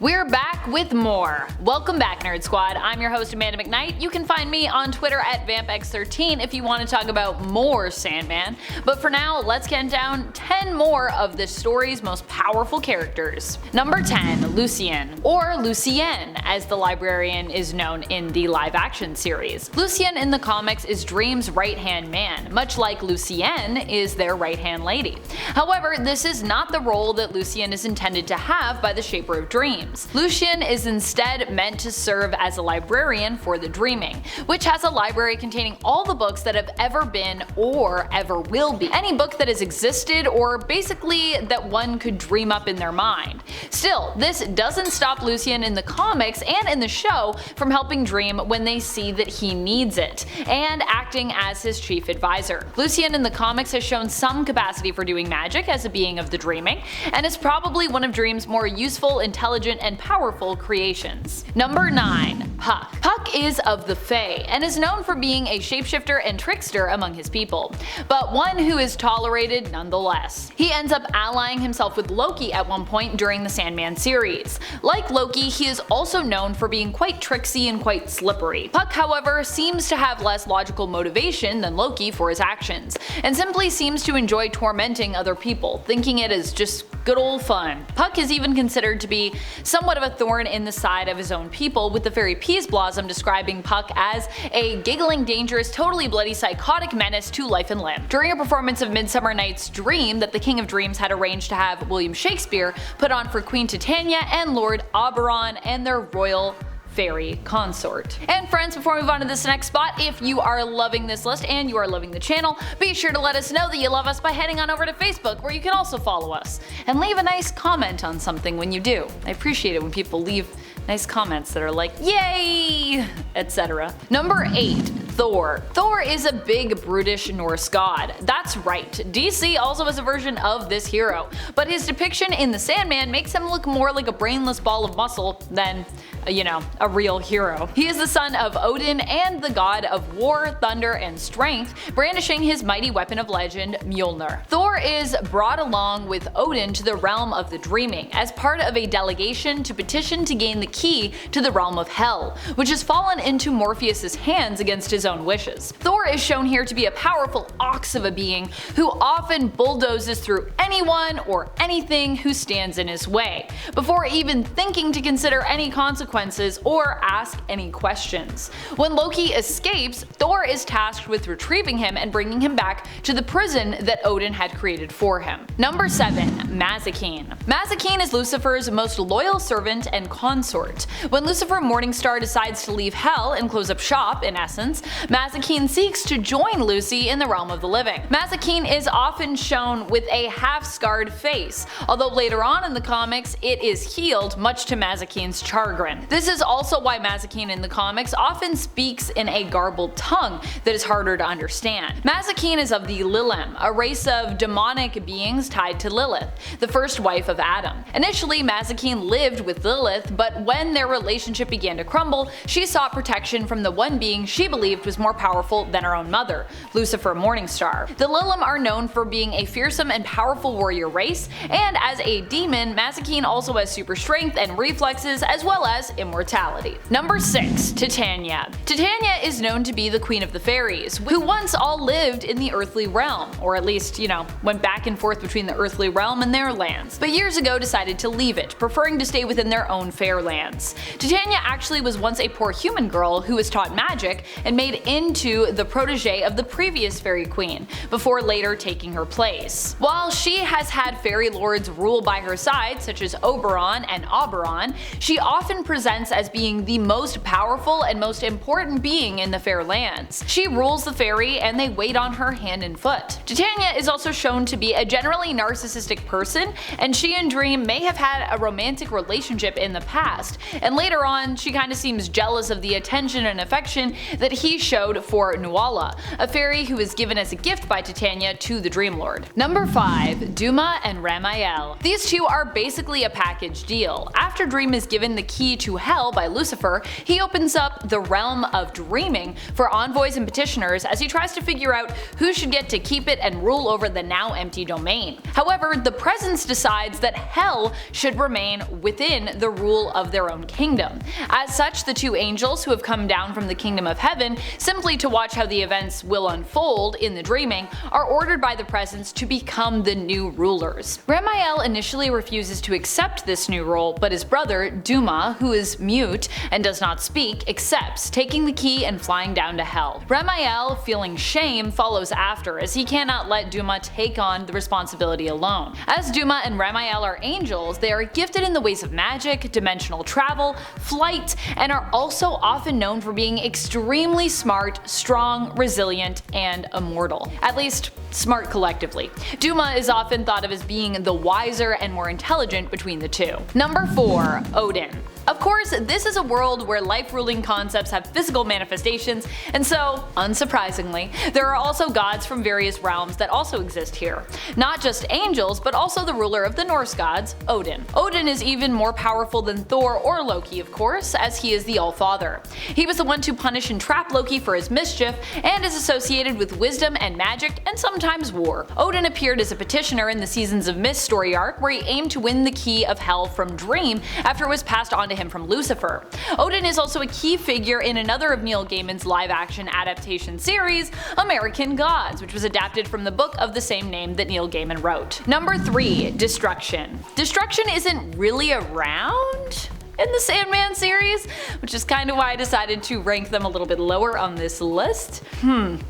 We're back with more. Welcome back, Nerd Squad. I'm your host, Amanda McKnight. You can find me on Twitter at VampX13 if you want to talk about more Sandman. But for now, let's count down 10 more of this story's most powerful characters. Number 10, Lucien, or Lucien, as the librarian is known in the live-action series. Lucien in the comics is Dream's right-hand man, much like Lucien is their right-hand lady. However, this is not the role that Lucien is intended to have by the Shaper of Dreams. Lucien is instead meant to serve as a librarian for the Dreaming, which has a library containing all the books that have ever been or ever will be. Any book that has existed or basically that one could dream up in their mind. Still, this doesn't stop Lucien in the comics and in the show from helping Dream when they see that he needs it, and acting as his chief advisor. Lucien in the comics has shown some capacity for doing magic as a being of the Dreaming, and is probably one of Dream's more useful, intelligent, and powerful creations. Number 9. Puck. Puck is of the Fae, and is known for being a shapeshifter and trickster among his people, but one who is tolerated nonetheless. He ends up allying himself with Loki at one point during the Sandman series. Like Loki, he is also known for being quite tricksy and quite slippery. Puck, however, seems to have less logical motivation than Loki for his actions, and simply seems to enjoy tormenting other people, thinking it is just good old fun. Puck is even considered to be somewhat of a thorn in the side of his own people, with the fairy Peaseblossom describing Puck as a giggling, dangerous, totally bloody, psychotic menace to life and limb. During a performance of Midsummer Night's Dream that the King of Dreams had arranged to have William Shakespeare put on for Queen Titania and Lord Oberon and their royal fairy consort. And friends, before we move on to this next spot, if you are loving this list and you are loving the channel, be sure to let us know that you love us by heading on over to Facebook, where you can also follow us, and leave a nice comment on something when you do. I appreciate it when people leave nice comments that are like, yay, etc. Number 8. Thor. Thor is a big, brutish Norse god. That's right, DC also has a version of this hero, but his depiction in The Sandman makes him look more like a brainless ball of muscle than, a real hero. He is the son of Odin and the god of war, thunder, and strength, brandishing his mighty weapon of legend, Mjolnir. Thor is brought along with Odin to the realm of the Dreaming as part of a delegation to petition to gain the key to the realm of Hell, which has fallen into Morpheus's hands against his own wishes. Thor is shown here to be a powerful ox of a being who often bulldozes through anyone or anything who stands in his way, before even thinking to consider any consequences or ask any questions. When Loki escapes, Thor is tasked with retrieving him and bringing him back to the prison that Odin had created for him. Number 7. Mazikeen. Mazikeen is Lucifer's most loyal servant and consort. When Lucifer Morningstar decides to leave Hell and close up shop, in essence, Mazikeen seeks to join Lucy in the realm of the living. Mazikeen is often shown with a half-scarred face, although later on in the comics it is healed, much to Mazikeen's chagrin. This is also why Mazikeen in the comics often speaks in a garbled tongue that is harder to understand. Mazikeen is of the Lilem, a race of demonic beings tied to Lilith, the first wife of Adam. Initially, Mazikeen lived with Lilith, but when their relationship began to crumble, she sought protection from the one being she believed was more powerful than her own mother, Lucifer Morningstar. The Lilem are known for being a fearsome and powerful warrior race, and as a demon, Mazikeen also has super strength and reflexes as well as immortality. Number 6. Titania. Titania is known to be the queen of the fairies, who once all lived in the earthly realm, or at least, went back and forth between the earthly realm and their lands, but years ago decided to leave it, preferring to stay within their own fair lands. Titania actually was once a poor human girl who was taught magic and made into the protege of the previous fairy queen, before later taking her place. While she has had fairy lords rule by her side, such as Oberon and Oberon, she often presents as being the most powerful and most important being in the fair lands. She rules the fairy and they wait on her hand and foot. Titania is also shown to be a generally narcissistic person, and she and Dream may have had a romantic relationship in the past, and later on she kinda seems jealous of the attention and affection that he showed for Nuala, a fairy who was given as a gift by Titania to the Dream Lord. Number 5. Duma and Remiel. These two are basically a package deal. After Dream is given the key to to Hell by Lucifer, he opens up the realm of dreaming for envoys and petitioners as he tries to figure out who should get to keep it and rule over the now empty domain. However, the Presence decides that Hell should remain within the rule of their own kingdom. As such, the two angels who have come down from the kingdom of heaven simply to watch how the events will unfold in the dreaming are ordered by the Presence to become the new rulers. Remiel initially refuses to accept this new role, but his brother, Duma, who is mute and does not speak, accepts, taking the key and flying down to Hell. Remiel, feeling shame, follows after as he cannot let Duma take on the responsibility alone. As Duma and Remiel are angels, they are gifted in the ways of magic, dimensional travel, flight, and are also often known for being extremely smart, strong, resilient, and immortal. At least, smart collectively. Duma is often thought of as being the wiser and more intelligent between the two. Number 4. Odin. Of course, this is a world where life-ruling concepts have physical manifestations, and so, unsurprisingly, there are also gods from various realms that also exist here. Not just angels, but also the ruler of the Norse gods, Odin. Odin is even more powerful than Thor or Loki, of course, as he is the All-Father. He was the one to punish and trap Loki for his mischief, and is associated with wisdom and magic, and sometimes war. Odin appeared as a petitioner in the Seasons of Mist story arc, where he aimed to win the key of Hell from Dream after it was passed on to him from Lucifer. Odin is also a key figure in another of Neil Gaiman's live-action adaptation series, American Gods, which was adapted from the book of the same name that Neil Gaiman wrote. Number 3. Destruction. Destruction isn't really around in the Sandman series, which is kind of why I decided to rank them a little bit lower on this list.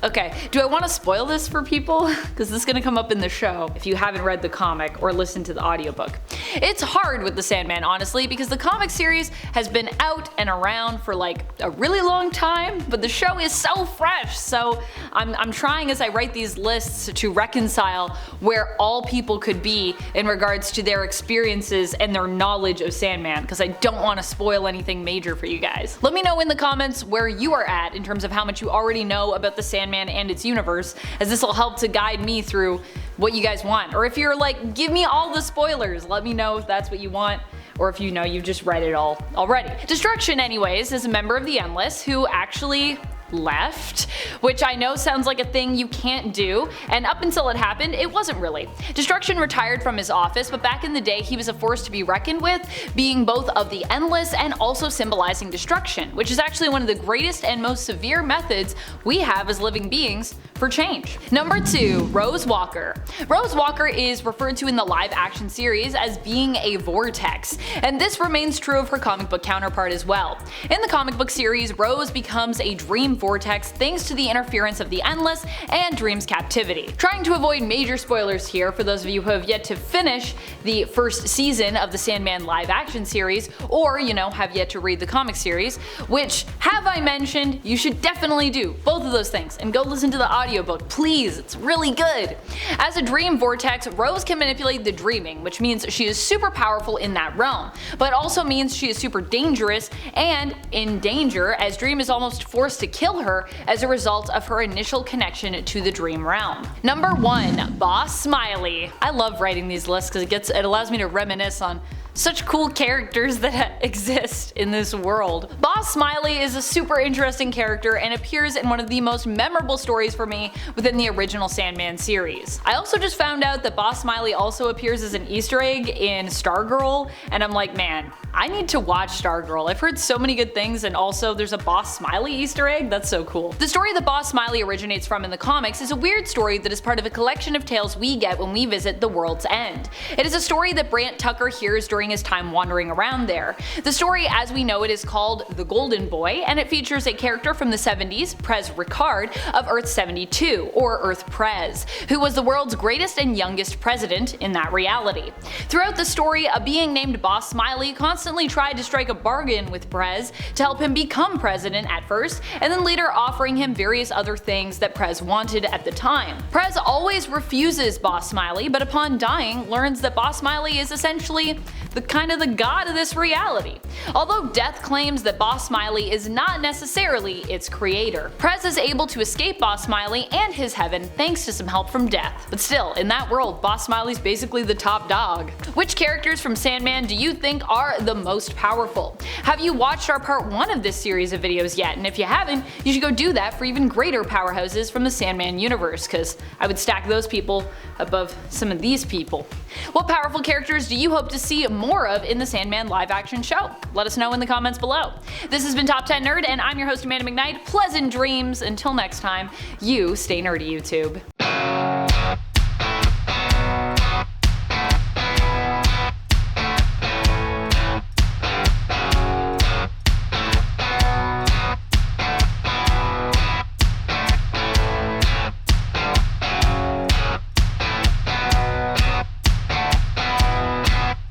Okay, do I want to spoil this for people? Because this is going to come up in the show if you haven't read the comic or listened to the audiobook. It's hard with the Sandman, honestly, because the comic series has been out and around for like a really long time, but the show is so fresh, so I'm trying as I write these lists to reconcile where all people could be in regards to their experiences and their knowledge of Sandman, because I don't want to spoil anything major for you guys. Let me know in the comments where you are at in terms of how much you already know about the Sandman and its universe, as this will help to guide me through what you guys want. Or if you're like, give me all the spoilers, let me know if that's what you want, or if you know you've just read it all already. Destruction, anyways, is a member of the Endless who actually left, which I know sounds like a thing you can't do, and up until it happened, it wasn't really. Destruction retired from his office, but back in the day he was a force to be reckoned with, being both of the Endless and also symbolizing destruction, which is actually one of the greatest and most severe methods we have as living beings for change. Number 2. Rose Walker. Rose Walker is referred to in the live action series as being a vortex, and this remains true of her comic book counterpart as well. In the comic book series, Rose becomes a dream vortex thanks to the interference of the Endless and Dream's captivity. Trying to avoid major spoilers here for those of you who have yet to finish the first season of the Sandman live action series, or have yet to read the comic series, which, have I mentioned, you should definitely do both of those things and go listen to the audiobook, please, it's really good. As a dream vortex, Rose can manipulate the dreaming, which means she is super powerful in that realm, but also means she is super dangerous and in danger, as Dream is almost forced to kill her as a result of her initial connection to the dream realm. Number 1. Boss Smiley. I love writing these lists because it allows me to reminisce on such cool characters that exist in this world. Boss Smiley is a super interesting character and appears in one of the most memorable stories for me within the original Sandman series. I also just found out that Boss Smiley also appears as an Easter egg in Stargirl, and I'm like, man, I need to watch Stargirl. I've heard so many good things, and also there's a Boss Smiley Easter egg? That's so cool. The story that Boss Smiley originates from in the comics is a weird story that is part of a collection of tales we get when we visit the World's End. It is a story that Brant Tucker hears during his time wandering around there. The story, as we know it, is called The Golden Boy, and it features a character from the 70s, Prez Ricard, of Earth 72, or Earth Prez, who was the world's greatest and youngest president in that reality. Throughout the story, a being named Boss Smiley constantly tried to strike a bargain with Prez to help him become president at first, and then later offering him various other things that Prez wanted at the time. Prez always refuses Boss Smiley, but upon dying, learns that Boss Smiley is essentially kind of the god of this reality. Although Death claims that Boss Smiley is not necessarily its creator. Prez is able to escape Boss Smiley and his heaven thanks to some help from Death. But still, in that world, Boss Smiley's basically the top dog. Which characters from Sandman do you think are the most powerful? Have you watched our part 1 of this series of videos yet? And if you haven't, you should go do that for even greater powerhouses from the Sandman universe, cause I would stack those people above some of these people. What powerful characters do you hope to see more of in the Sandman live action show? Let us know in the comments below. This has been Top 10 Nerd, and I'm your host Amanda McKnight. Pleasant dreams. Until next time, you stay nerdy, YouTube.